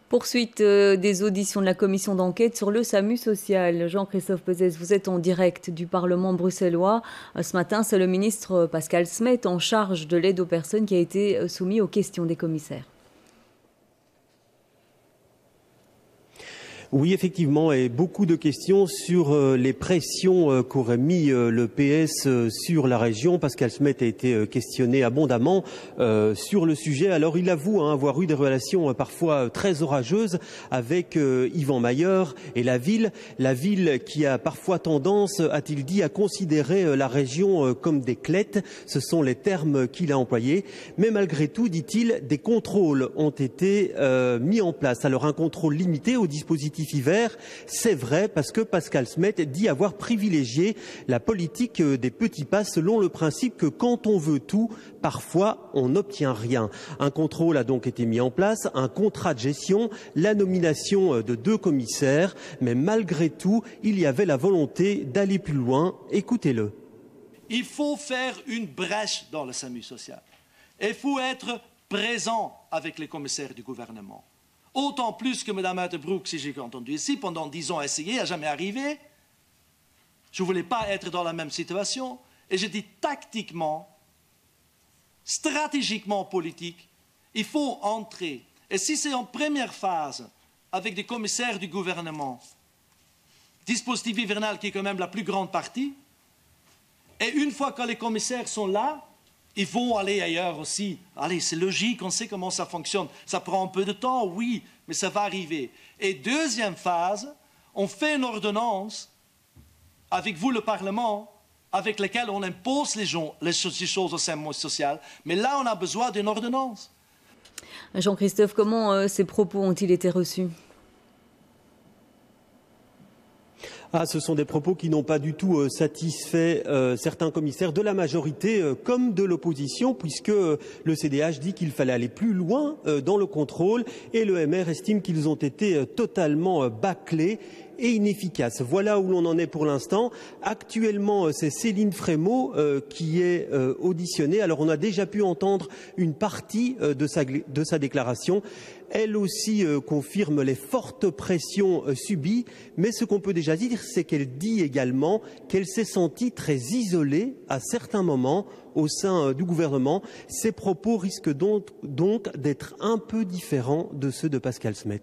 Poursuite des auditions de la commission d'enquête sur le SAMU social. Jean-Christophe Peuzès, vous êtes en direct du Parlement bruxellois. Ce matin, c'est le ministre Pascal Smet en charge de l'aide aux personnes qui a été soumis aux questions des commissaires. Oui, effectivement, et beaucoup de questions sur les pressions qu'aurait mis le PS sur la région. Pascal Smet a été questionné abondamment sur le sujet. Alors, il avoue avoir eu des relations parfois très orageuses avec Yvan Mayer et la ville qui a parfois tendance, a-t-il dit, à considérer la région comme des clettes. Ce sont les termes qu'il a employés. Mais malgré tout, dit-il, des contrôles ont été mis en place. Alors, un contrôle limité au dispositif hiver, c'est vrai parce que Pascal Smet dit avoir privilégié la politique des petits pas selon le principe que quand on veut tout, parfois on n'obtient rien. Un contrôle a donc été mis en place, un contrat de gestion, la nomination de 2 commissaires, mais malgré tout, il y avait la volonté d'aller plus loin. Écoutez-le. Il faut faire une brèche dans le SAMU social. Il faut être présent avec les commissaires du gouvernement. Autant plus que Mme Uiterbroek, si j'ai entendu ici, pendant 10 ans essayé, n'a jamais arrivé. Je ne voulais pas être dans la même situation. Et je dis tactiquement, stratégiquement politique, il faut entrer. Et si c'est en première phase, avec des commissaires du gouvernement, dispositif hivernal qui est quand même la plus grande partie, et une fois que les commissaires sont là, ils vont aller ailleurs aussi. Allez, c'est logique, on sait comment ça fonctionne. Ça prend un peu de temps, oui, mais ça va arriver. Et deuxième phase, on fait une ordonnance, avec vous, le Parlement, avec laquelle on impose les choses au SAMU social. Mais là, on a besoin d'une ordonnance. Jean-Christophe, comment ces propos ont-ils été reçus ? Ce sont des propos qui n'ont pas du tout satisfait certains commissaires de la majorité comme de l'opposition, puisque le CDH dit qu'il fallait aller plus loin dans le contrôle et le MR estime qu'ils ont été totalement bâclés et inefficaces. Voilà où l'on en est pour l'instant. Actuellement, c'est Céline Frémaux qui est auditionnée. Alors, on a déjà pu entendre une partie de sa déclaration. Elle aussi confirme les fortes pressions subies, mais ce qu'on peut déjà dire, c'est qu'elle dit également qu'elle s'est sentie très isolée à certains moments au sein du gouvernement. Ces propos risquent donc d'être un peu différents de ceux de Pascal Smet.